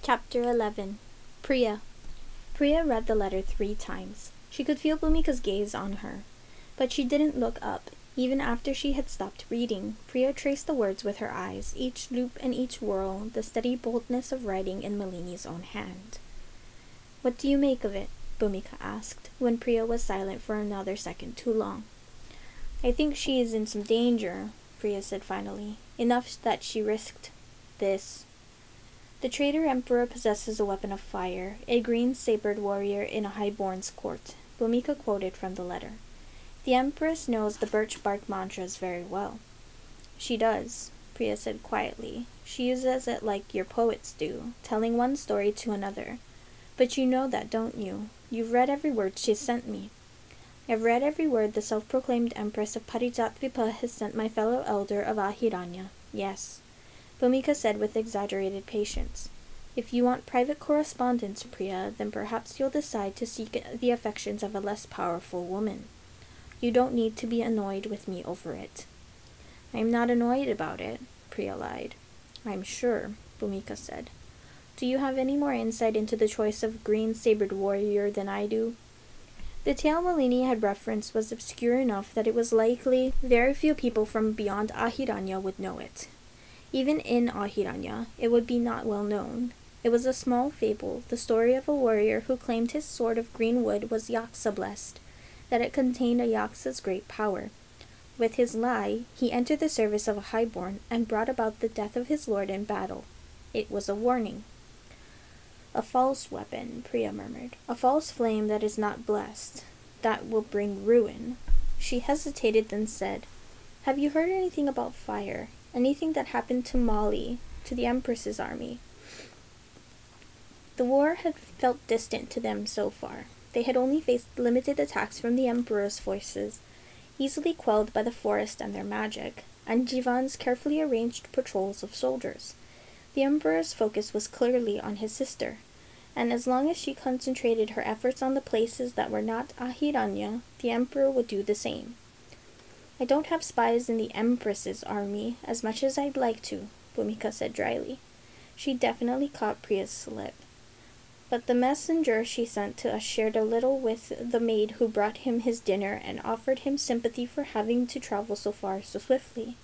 Chapter 11. Priya. Priya read the letter 3 times. She could feel Bhumika's gaze on her, but she didn't look up. Even after she had stopped reading, Priya traced the words with her eyes, each loop and each whirl, the steady boldness of writing in Malini's own hand. "What do you make of it?" Bhumika asked, when Priya was silent for another second too long. "I think she is in some danger," Priya said finally, "enough that she risked this. The traitor emperor possesses a weapon of fire, a green-sabred warrior in a highborn's court," Bhumika quoted from the letter. "The empress knows the birch bark mantras very well." "She does," Priya said quietly. "She uses it like your poets do, telling one story to another. But you know that, don't you? You've read every word she sent me." "I've read every word the self-proclaimed empress of Parijatvipa has sent my fellow elder of Ahiranya, yes," Bhumika said with exaggerated patience. "If you want private correspondence, Priya, then perhaps you'll decide to seek the affections of a less powerful woman. You don't need to be annoyed with me over it." "I'm not annoyed about it," Priya lied. "I'm sure," Bhumika said. "Do you have any more insight into the choice of green-sabred warrior than I do?" The tale Malini had referenced was obscure enough that it was likely very few people from beyond Ahiranya would know it. Even in Ahiranya, it would be not well known. It was a small fable, the story of a warrior who claimed his sword of green wood was Yaksa blessed, that it contained a Yaksa's great power. With his lie, he entered the service of a highborn and brought about the death of his lord in battle. It was a warning. "A false weapon," Priya murmured. "A false flame that is not blessed. That will bring ruin." She hesitated, then said, "Have you heard anything about fire? Anything that happened to Mali, to the Empress's army?" The war had felt distant to them so far. They had only faced limited attacks from the Emperor's forces, easily quelled by the forest and their magic, and Jivan's carefully arranged patrols of soldiers. The Emperor's focus was clearly on his sister, and as long as she concentrated her efforts on the places that were not Ahiranya, the Emperor would do the same. "I don't have spies in the Empress's army as much as I'd like to," Bhumika said dryly. She definitely caught Priya's slip. "But the messenger she sent to us shared a little with the maid who brought him his dinner and offered him sympathy for having to travel so far so swiftly.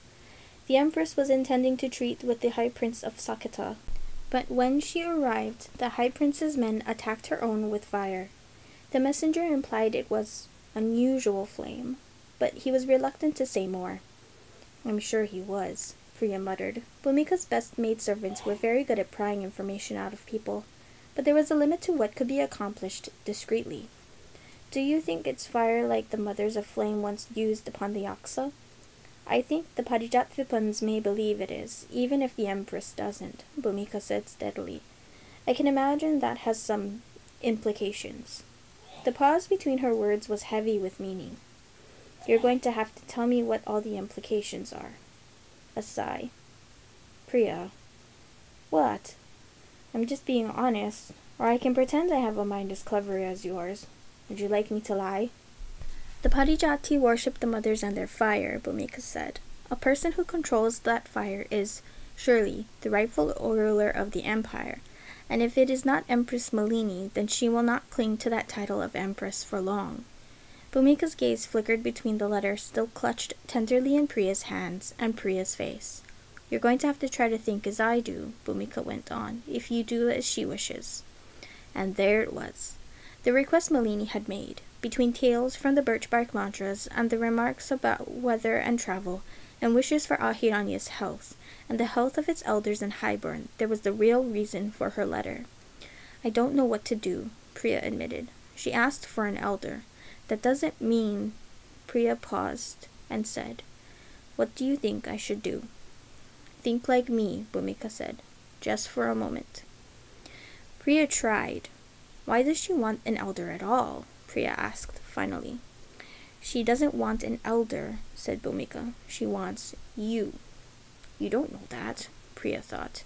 The Empress was intending to treat with the High Prince of Saketa, but when she arrived, the High Prince's men attacked her own with fire. The messenger implied it was unusual flame, but he was reluctant to say more." "I'm sure he was," Priya muttered. Bhumika's best maidservants were very good at prying information out of people, but there was a limit to what could be accomplished discreetly. "Do you think it's fire like the mothers of flame once used upon the Yaksa?" "I think the Parijatvipans may believe it is, even if the Empress doesn't," Bhumika said steadily. "I can imagine that has some implications." The pause between her words was heavy with meaning. "You're going to have to tell me what all the implications are." A sigh. "Priya." "What?" "I'm just being honest, or I can pretend I have a mind as clever as yours. Would you like me to lie?" "The Parijati worship the mothers and their fire," Bhumika said. "A person who controls that fire is, surely, the rightful ruler of the empire, and if it is not Empress Malini, then she will not cling to that title of Empress for long." Bhumika's gaze flickered between the letter still clutched tenderly in Priya's hands and Priya's face. "You're going to have to try to think as I do," Bhumika went on, "if you do as she wishes." And there it was. The request Malini had made. Between tales from the birch bark mantras and the remarks about weather and travel, and wishes for Ahiranya's health, and the health of its elders in Highburn, there was the real reason for her letter. "I don't know what to do," Priya admitted. "She asked for an elder. That doesn't mean—" Priya paused and said, "What do you think I should do?" "Think like me," Bhumika said, "just for a moment." Priya tried. "Why does she want an elder at all?" Priya asked, finally. "She doesn't want an elder," said Bhumika. "She wants you." "You don't know that," Priya thought.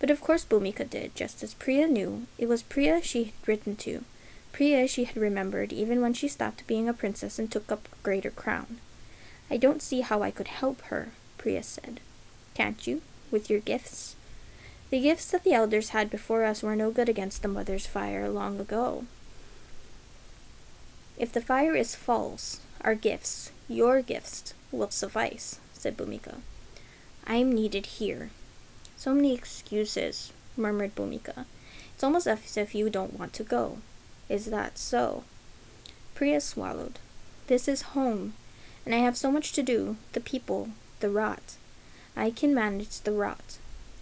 But of course Bhumika did, just as Priya knew. It was Priya she had written to. Priya she had remembered even when she stopped being a princess and took up a greater crown. "I don't see how I could help her," Priya said. "Can't you, with your gifts?" The gifts that the elders had before us were no good against the mother's fire long ago. If the fire is false, our gifts, your gifts, will suffice, said Bhumika. I am needed here. So many excuses, murmured Bhumika. It's almost as if you don't want to go. Is that so? Priya swallowed. This is home, and I have so much to do, the people, the rot. I can manage the rot.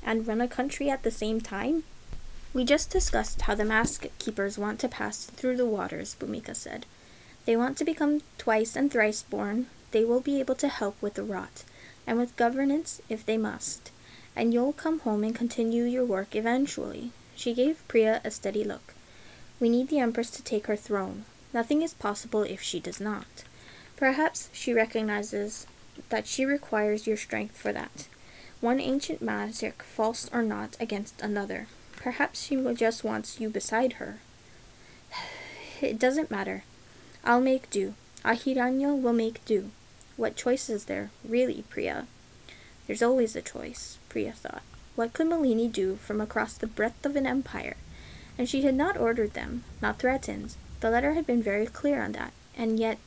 And run a country at the same time? We just discussed how the mask keepers want to pass through the waters, Bhumika said. They want to become twice and thrice born. They will be able to help with the rot, and with governance if they must. And you'll come home and continue your work eventually. She gave Priya a steady look. We need the Empress to take her throne. Nothing is possible if she does not. Perhaps she recognizes that she requires your strength for that. One ancient magic, false or not, against another. Perhaps she just wants you beside her. It doesn't matter. I'll make do. Ahiranya will make do. What choice is there, really, Priya? There's always a choice, Priya thought. What could Malini do from across the breadth of an empire? And she had not ordered them, not threatened. The letter had been very clear on that. And yet,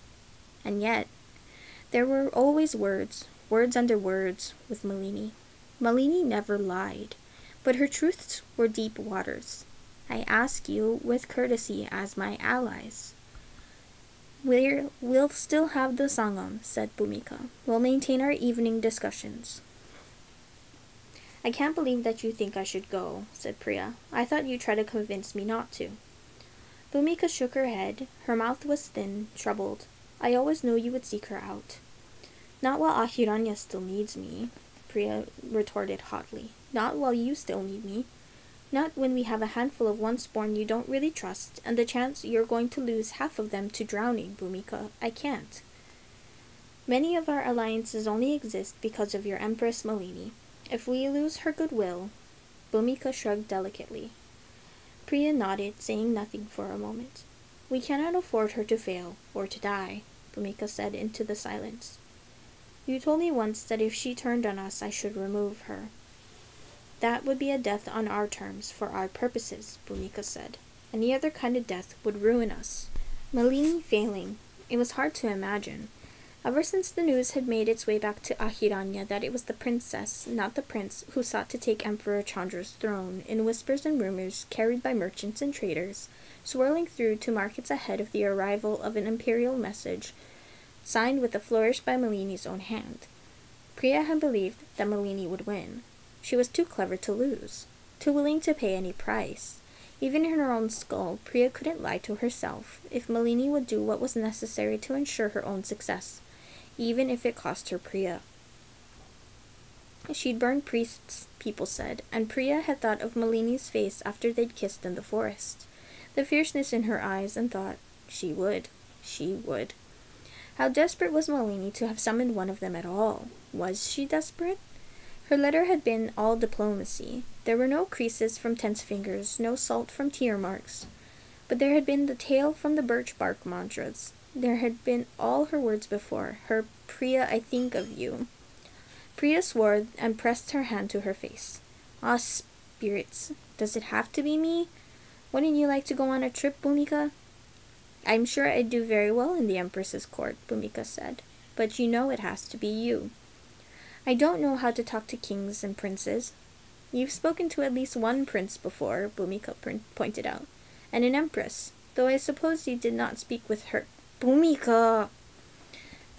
there were always words under words, with Malini. Malini never lied, but her truths were deep waters. I ask you with courtesy as my allies. We'll still have the Sangam, said Bhumika. We'll maintain our evening discussions. I can't believe that you think I should go, said Priya. I thought you'd try to convince me not to. Bhumika shook her head. Her mouth was thin, troubled. I always knew you would seek her out. Not while Ahiranya still needs me, Priya retorted hotly. Not while you still need me. Not when we have a handful of once-born you don't really trust, and the chance you're going to lose half of them to drowning, Bhumika. I can't. Many of our alliances only exist because of your Empress Malini. If we lose her goodwill... Bhumika shrugged delicately. Priya nodded, saying nothing for a moment. We cannot afford her to fail, or to die, Bhumika said into the silence. You told me once that if she turned on us, I should remove her. That would be a death on our terms, for our purposes, Bhumika said. Any other kind of death would ruin us. Malini failing. It was hard to imagine. Ever since the news had made its way back to Ahiranya that it was the princess, not the prince, who sought to take Emperor Chandra's throne, in whispers and rumors carried by merchants and traders, swirling through to markets ahead of the arrival of an imperial message, signed with a flourish by Malini's own hand. Priya had believed that Malini would win. She was too clever to lose, too willing to pay any price. Even in her own skull, Priya couldn't lie to herself. If Malini would do what was necessary to ensure her own success, even if it cost her Priya. She'd burned priests, people said, and Priya had thought of Malini's face after they'd kissed in the forest. The fierceness in her eyes, and thought, she would. How desperate was Malini to have summoned one of them at all? Was she desperate? Her letter had been all diplomacy. There were no creases from tense fingers, no salt from tear marks. But there had been the tail from the birch bark mantras. There had been all her words before. Her Priya, I think of you. Priya swore and pressed her hand to her face. Ah, spirits, does it have to be me? Wouldn't you like to go on a trip, Bhumika? I'm sure I'd do very well in the Empress's court, Bhumika said. But you know it has to be you. I don't know how to talk to kings and princes. You've spoken to at least one prince before, Bhumika pointed out, and an empress, though I suppose you did not speak with her. Bhumika!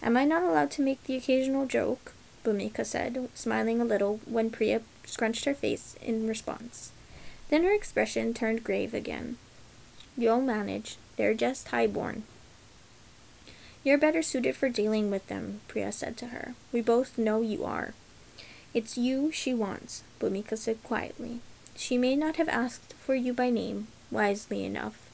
Am I not allowed to make the occasional joke? Bhumika said, smiling a little when Priya scrunched her face in response. Then her expression turned grave again. You'll manage. They're just highborn. You're better suited for dealing with them, Priya said to her. We both know you are. It's you she wants, Bhumika said quietly. She may not have asked for you by name, wisely enough,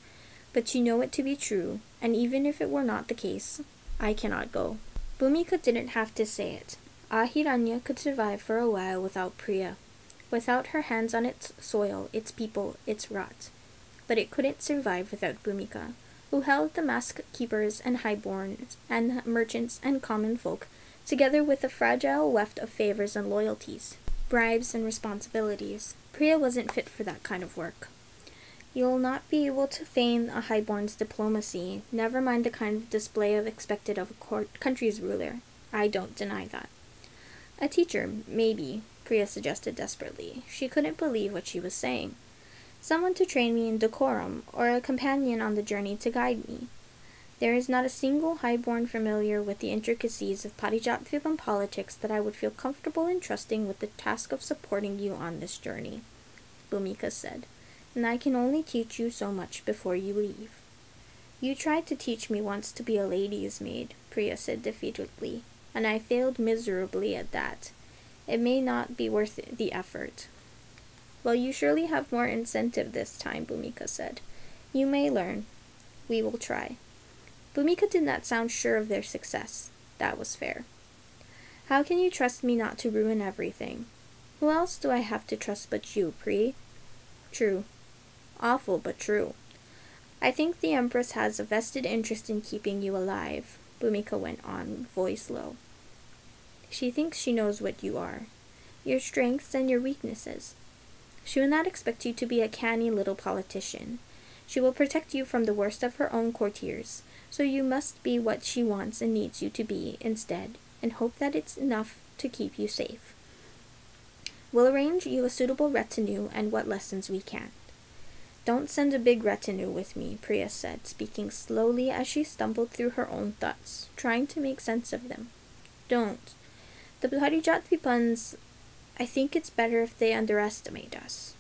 but you know it to be true, and even if it were not the case, I cannot go. Bhumika didn't have to say it. Ahiranya could survive for a while without Priya, without her hands on its soil, its people, its rot. But it couldn't survive without Bhumika, who held the mask keepers and highborns and merchants and common folk together with a fragile weft of favors and loyalties. bribes, and responsibilities. Priya wasn't fit for that kind of work. You'll not be able to feign a highborn's diplomacy, never mind the kind of display expected of a country's ruler. I don't deny that. A teacher, maybe, Priya suggested desperately. She couldn't believe what she was saying. Someone to train me in decorum, or a companion on the journey to guide me. There is not a single highborn familiar with the intricacies of Parijatvipan politics that I would feel comfortable entrusting with the task of supporting you on this journey, Bhumika said, and I can only teach you so much before you leave. You tried to teach me once to be a lady's maid, Priya said defeatedly, and I failed miserably at that. It may not be worth the effort. Well, you surely have more incentive this time, Bhumika said. You may learn. We will try. Bhumika did not sound sure of their success. That was fair. How can you trust me not to ruin everything? Who else do I have to trust but you, Pri? True. Awful, but true. I think the Empress has a vested interest in keeping you alive, Bhumika went on, voice low. She thinks she knows what you are, your strengths and your weaknesses. She will not expect you to be a canny little politician. She will protect you from the worst of her own courtiers, so you must be what she wants and needs you to be instead, and hope that it's enough to keep you safe. We'll arrange you a suitable retinue and what lessons we can. Don't send a big retinue with me, Priya said, speaking slowly as she stumbled through her own thoughts, trying to make sense of them. Don't. The Parijatpipans, I think it's better if they underestimate us.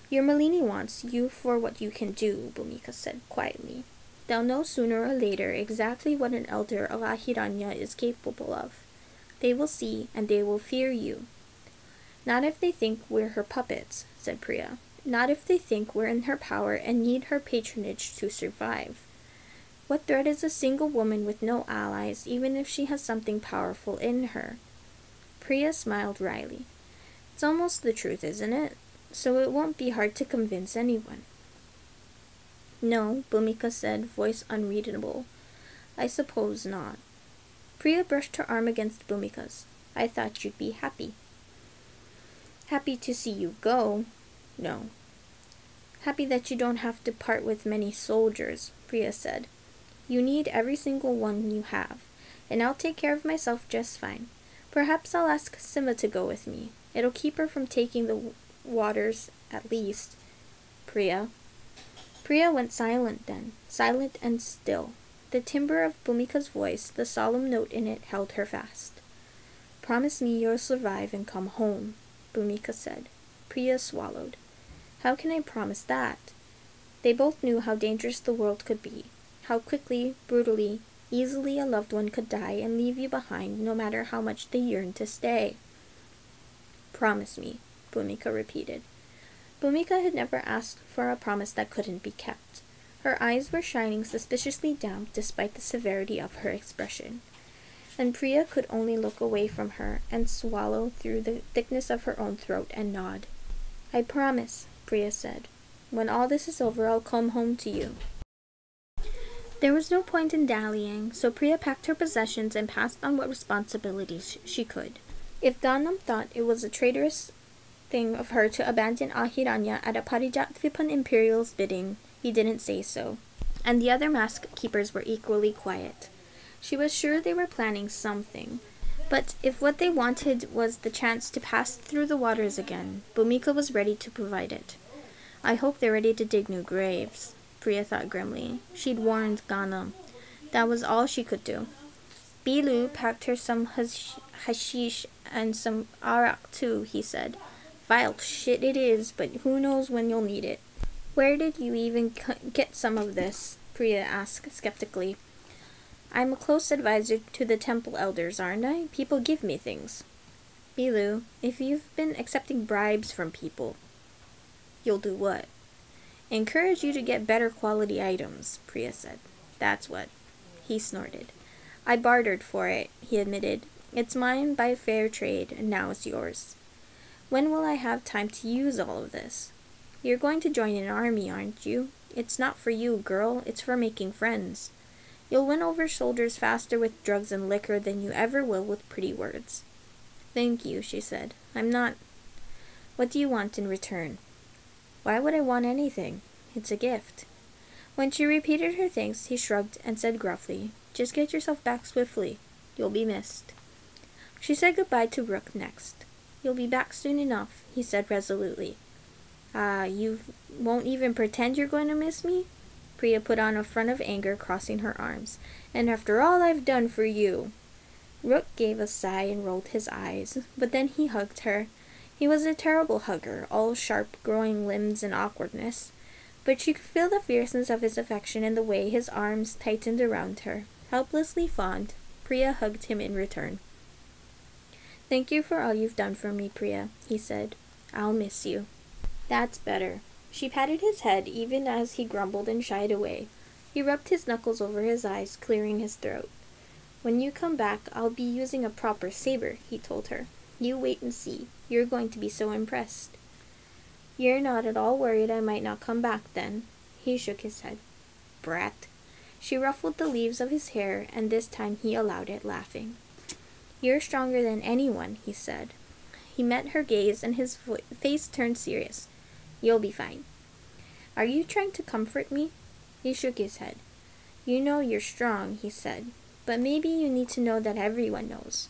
Your Malini wants you for what you can do, Bhumika said quietly. They'll know sooner or later exactly what an elder of Ahiranya is capable of. They will see, and they will fear you. Not if they think we're her puppets, said Priya. Not if they think we're in her power and need her patronage to survive. What threat is a single woman with no allies, even if she has something powerful in her? Priya smiled wryly. It's almost the truth, isn't it? So it won't be hard to convince anyone. No, Bhumika said, voice unreadable. I suppose not. Priya brushed her arm against Bhumika's. I thought you'd be happy. Happy to see you go? No. Happy that you don't have to part with many soldiers, Priya said. You need every single one you have, and I'll take care of myself just fine. Perhaps I'll ask Sima to go with me. It'll keep her from taking the waters, at least. Priya went silent then, silent and still. The timbre of Bhumika's voice, the solemn note in it, held her fast. Promise me you'll survive and come home, Bhumika said. Priya swallowed. How can I promise that? They both knew how dangerous the world could be, how quickly, brutally, easily a loved one could die and leave you behind no matter how much they yearned to stay. Promise me, Bhumika repeated. Bhumika had never asked for a promise that couldn't be kept. Her eyes were shining suspiciously damp despite the severity of her expression, and Priya could only look away from her and swallow through the thickness of her own throat and nod. I promise, Priya said. When all this is over, I'll come home to you. There was no point in dallying, so Priya packed her possessions and passed on what responsibilities she could. If Ganam thought it was a traitorous thing of her to abandon Ahiranya at a Parijatvipan Imperial's bidding, he didn't say so, and the other mask keepers were equally quiet. She was sure they were planning something, but if what they wanted was the chance to pass through the waters again, Bhumika was ready to provide it. I hope they're ready to dig new graves, Priya thought grimly. She'd warned Ganam. That was all she could do. Bilu packed her some hashish and some arak too, he said. Vile shit it is, but who knows when you'll need it. Where did you even get some of this? Priya asked skeptically. I'm a close advisor to the temple elders, aren't I? People give me things. Bilu, if you've been accepting bribes from people, you'll do what? Encourage you to get better quality items, Priya said. That's what. He snorted. I bartered for it, he admitted. It's mine by fair trade, and now it's yours. When will I have time to use all of this? You're going to join an army, aren't you? It's not for you, girl. It's for making friends. You'll win over soldiers faster with drugs and liquor than you ever will with pretty words. Thank you, she said. I'm not What do you want in return?" "Why would I want anything? It's a gift." When she repeated her thanks, he shrugged and said gruffly, "Just get yourself back swiftly. You'll be missed." She said goodbye to Rook next. "You'll be back soon enough," he said resolutely. "Ah, you won't even pretend you're going to miss me?" Priya put on a front of anger, crossing her arms. "And after all I've done for you!" Rook gave a sigh and rolled his eyes, but then he hugged her. He was a terrible hugger, all sharp, growing limbs and awkwardness. But she could feel the fierceness of his affection in the way his arms tightened around her. Helplessly fond, Priya hugged him in return. "Thank you for all you've done for me, Priya," he said. "I'll miss you." "That's better." She patted his head even as he grumbled and shied away. He rubbed his knuckles over his eyes, clearing his throat. "When you come back, I'll be using a proper saber," he told her. "You wait and see. You're going to be so impressed." "You're not at all worried I might not come back, then?" He shook his head. "Brat." She ruffled the leaves of his hair, and this time he allowed it, laughing. "You're stronger than anyone," he said. He met her gaze, and his face turned serious. "You'll be fine." "Are you trying to comfort me?" He shook his head. "You know you're strong," he said, "but maybe you need to know that everyone knows."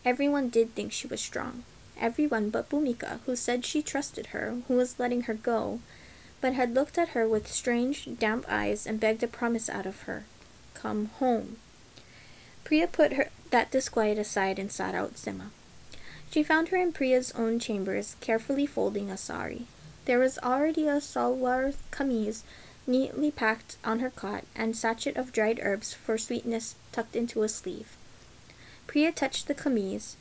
Everyone did think she was strong. Everyone but Bhumika, who said she trusted her, who was letting her go, but had looked at her with strange, damp eyes and begged a promise out of her. Come home. Priya put that disquiet aside and sought out Sima. She found her in Priya's own chambers, carefully folding a sari. There was already a salwar kameez neatly packed on her cot, and sachet of dried herbs for sweetness tucked into a sleeve. Priya touched the kameez.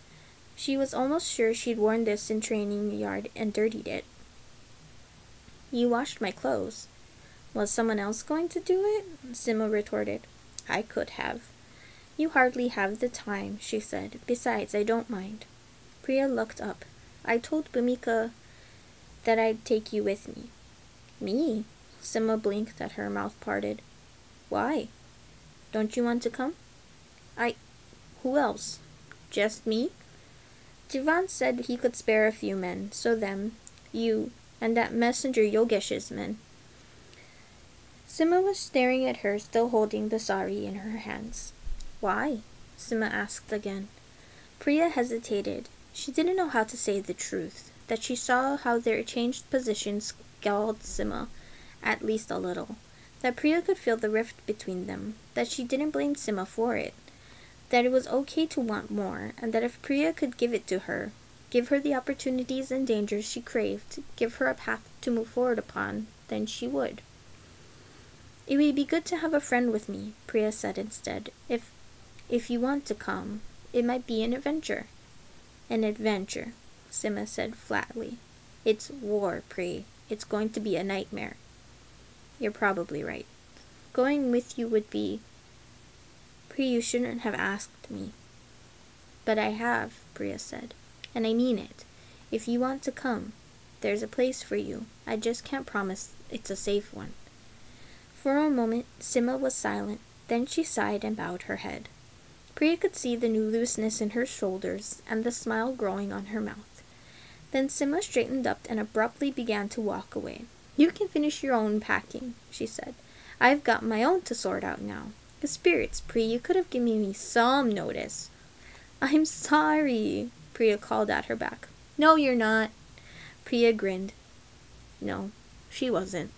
She was almost sure she'd worn this in training yard and dirtied it. "You washed my clothes." "Was someone else going to do it?" Sima retorted. "I could have." "You hardly have the time," she said. "Besides, I don't mind." Priya looked up. "I told Bhumika that I'd take you with me." "Me?" Sima blinked at her, mouth parted. "Why? Don't you want to come?" Who else? Just me?" Jivan said he could spare a few men, so them, you, and that messenger Yogesh's men. Sima was staring at her, still holding the sari in her hands. "Why?" Sima asked again. Priya hesitated. She didn't know how to say the truth, that she saw how their changed positions galled Sima, at least a little, that Priya could feel the rift between them, that she didn't blame Sima for it, that it was okay to want more, and that if Priya could give it to her, give her the opportunities and dangers she craved, give her a path to move forward upon, then she would. "It would be good to have a friend with me," Priya said instead. If you want to come, it might be an adventure." "An adventure," Sima said flatly. "It's war, Priya. It's going to be a nightmare." "You're probably right. Going with you would be..." "Priya, you shouldn't have asked me." "But I have," Priya said, "and I mean it. If you want to come, there's a place for you. I just can't promise it's a safe one." For a moment, Sima was silent. Then she sighed and bowed her head. Priya could see the new looseness in her shoulders and the smile growing on her mouth. Then Sima straightened up and abruptly began to walk away. "You can finish your own packing," she said. "I've got my own to sort out now. The spirits, Priya, you could have given me some notice." "I'm sorry," Priya called at her back. "No, you're not." Priya grinned. No, she wasn't.